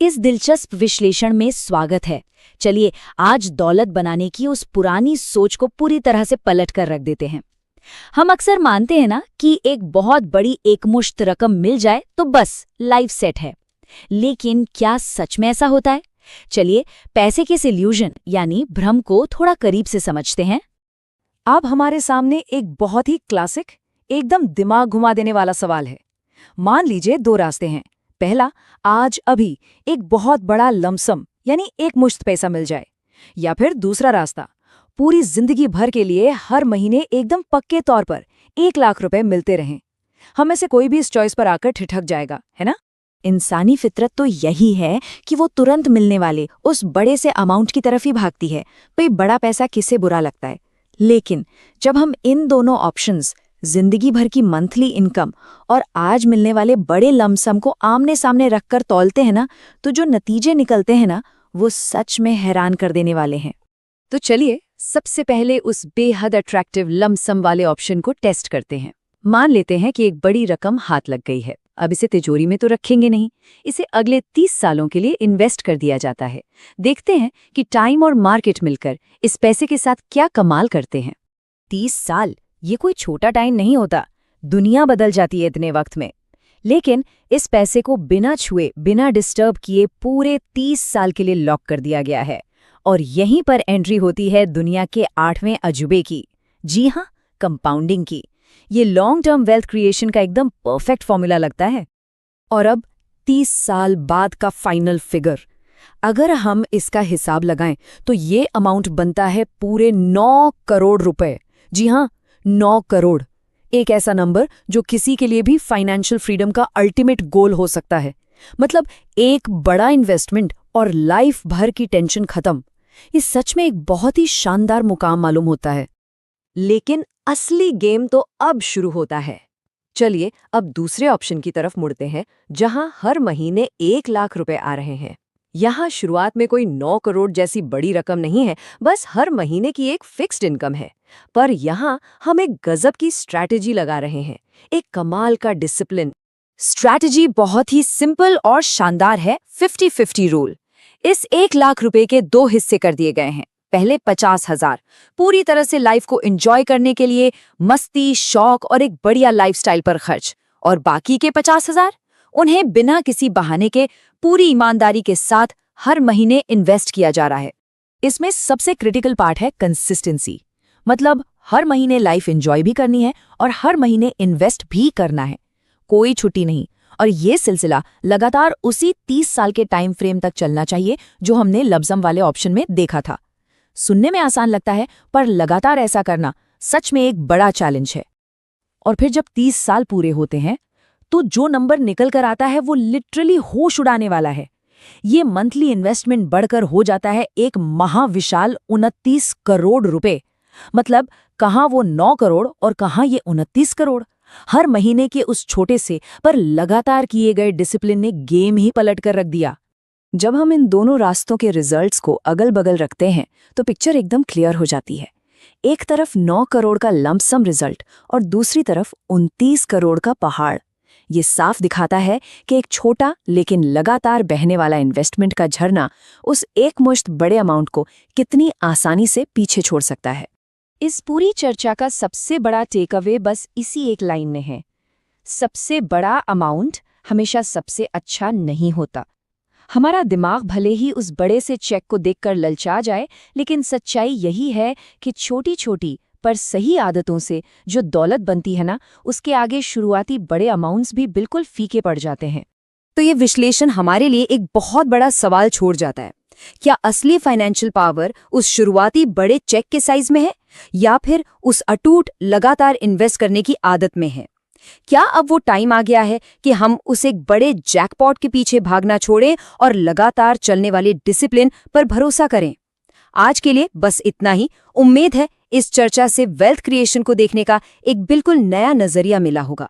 इस दिलचस्प विश्लेषण में स्वागत है। चलिए आज दौलत बनाने की उस पुरानी सोच को पूरी तरह से पलट कर रख देते हैं। हम अक्सर मानते हैं ना कि एक बहुत बड़ी एकमुश्त रकम मिल जाए तो बस लाइफ सेट है। लेकिन क्या सच में ऐसा होता है? चलिए पैसे के इस इल्यूजन यानी भ्रम को थोड़ा करीब से समझते हैं। अब हमारे सामने एक बहुत ही क्लासिक, एकदम दिमाग घुमा देने वाला सवाल है। मान लीजिए दो रास्ते हैं। पहला, आज अभी एक बहुत बड़ा लमसम यानी एक मुश्त पैसा मिल जाए, या फिर दूसरा रास्ता, पूरी जिंदगी भर के लिए हर महीने एकदम पक्के तौर पर 1 लाख रुपए मिलते रहें। हम में से कोई भी इस चॉइस पर आकर ठिठक जाएगा, है ना? इंसानी फितरत तो यही है कि वो तुरंत मिलने वाले उस बड़े से अमाउंट की तरफ ही भागती है। कोई बड़ा पैसा किसे बुरा लगता है? लेकिन जब हम इन दोनों ऑप्शंस, जिंदगी भर की मंथली इनकम और आज मिलने वाले बड़े लमसम को आमने सामने रखकर तौलते हैं ना, तो जो नतीजे निकलते हैं ना, वो सच में हैरान कर देने वाले हैं। तो चलिए सबसे पहले उस बेहद अट्रैक्टिव लमसम वाले ऑप्शन को टेस्ट करते हैं। मान लेते हैं कि एक बड़ी रकम हाथ लग गई है। अब इसे तिजोरी में तो रखेंगे नहीं, इसे अगले 30 सालों के लिए इन्वेस्ट कर दिया जाता है। देखते हैं कि टाइम और मार्केट मिलकर इस पैसे के साथ क्या कमाल करते हैं। 30 साल, ये कोई छोटा टाइम नहीं होता। दुनिया बदल जाती है इतने वक्त में। लेकिन इस पैसे को बिना छुए, बिना डिस्टर्ब किए पूरे 30 साल के लिए लॉक कर दिया गया है। और यहीं पर एंट्री होती है दुनिया के 8वें अजूबे की। जी हाँ, कंपाउंडिंग की। ये लॉन्ग टर्म वेल्थ क्रिएशन का एकदम परफेक्ट फॉर्मूला लगता है। और अब 30 साल बाद का फाइनल फिगर, अगर हम इसका हिसाब लगाएं तो ये अमाउंट बनता है पूरे 9 करोड़ रुपए। जी हाँ, 9 करोड़। एक ऐसा नंबर जो किसी के लिए भी फाइनेंशियल फ्रीडम का अल्टीमेट गोल हो सकता है। मतलब एक बड़ा इन्वेस्टमेंट और लाइफ भर की टेंशन खत्म। ये सच में एक बहुत ही शानदार मुकाम मालूम होता है। लेकिन असली गेम तो अब शुरू होता है। चलिए अब दूसरे ऑप्शन की तरफ मुड़ते हैं, जहां हर महीने 1 लाख रुपए आ रहे हैं। यहाँ शुरुआत में कोई 9 करोड़ जैसी बड़ी रकम नहीं है, बस हर महीने की एक फिक्स्ड इनकम है। पर यहाँ हम एक गजब की स्ट्रैटेजी लगा रहे हैं, एक कमाल का डिसिप्लिन। स्ट्रैटेजी बहुत ही सिंपल और शानदार है। 50-50 रूल। इस 1 लाख रुपए के 2 हिस्से कर दिए गए हैं। पहले 50,000 पूरी तरह से लाइफ को एंजॉय करने के लिए, मस्ती, शौक और एक बढ़िया लाइफस्टाइल पर खर्च। और बाकी के 50,000 उन्हें बिना किसी बहाने के पूरी ईमानदारी के साथ हर महीने इन्वेस्ट किया जा रहा है। इसमें सबसे क्रिटिकल पार्ट है कंसिस्टेंसी। मतलब हर महीने लाइफ एंजॉय भी करनी है और हर महीने इन्वेस्ट भी करना है, कोई छुट्टी नहीं। और ये सिलसिला लगातार उसी 30 साल के टाइम फ्रेम तक चलना चाहिए जो हमने लमसम वाले ऑप्शन में देखा था। सुनने में आसान लगता है, पर लगातार ऐसा करना सच में एक बड़ा चैलेंज है। और फिर जब 30 साल पूरे होते हैं तो जो नंबर निकल कर आता है वो लिटरली होश उड़ाने वाला है। ये मंथली इन्वेस्टमेंट बढ़कर हो जाता है एक महाविशाल 29 करोड़ रुपए। मतलब कहाँ वो 9 करोड़ और कहाँ ये 29 करोड़। हर महीने के उस छोटे से पर लगातार किए गए डिसिप्लिन ने गेम ही पलट कर रख दिया। जब हम इन दोनों रास्तों के रिजल्ट्स को अगल बगल रखते हैं तो पिक्चर एकदम क्लियर हो जाती है। एक तरफ 9 करोड़ का लमसम रिजल्ट और दूसरी तरफ 29 करोड़ का पहाड़। ये साफ दिखाता है कि एक छोटा लेकिन लगातार बहने वाला इन्वेस्टमेंट का झरना उस एकमुश्त बड़े अमाउंट को कितनी आसानी से पीछे छोड़ सकता है। इस पूरी चर्चा का सबसे बड़ा टेक अवे बस इसी एक लाइन में है। सबसे बड़ा अमाउंट हमेशा सबसे अच्छा नहीं होता। हमारा दिमाग भले ही उस बड़े से चेक को देखकर ललचा जाए, लेकिन सच्चाई यही है कि छोटी छोटी पर सही आदतों से जो दौलत बनती है ना, उसके आगे शुरुआती बड़े अमाउंट्स भी बिल्कुल फीके पड़ जाते हैं। तो ये विश्लेषण हमारे लिए एक बहुत बड़ा सवाल छोड़ जाता है। क्या असली फाइनेंशियल पावर उस शुरुआती बड़े चेक के साइज में है, या फिर उस अटूट लगातार इन्वेस्ट करने की आदत में है? क्या अब वो टाइम आ गया है कि हम उस एक बड़े जैकपॉट के पीछे भागना छोड़ें और लगातार चलने वाले डिसिप्लिन पर भरोसा करें? आज के लिए बस इतना ही। उम्मीद है इस चर्चा से वेल्थ क्रिएशन को देखने का एक बिल्कुल नया नजरिया मिला होगा।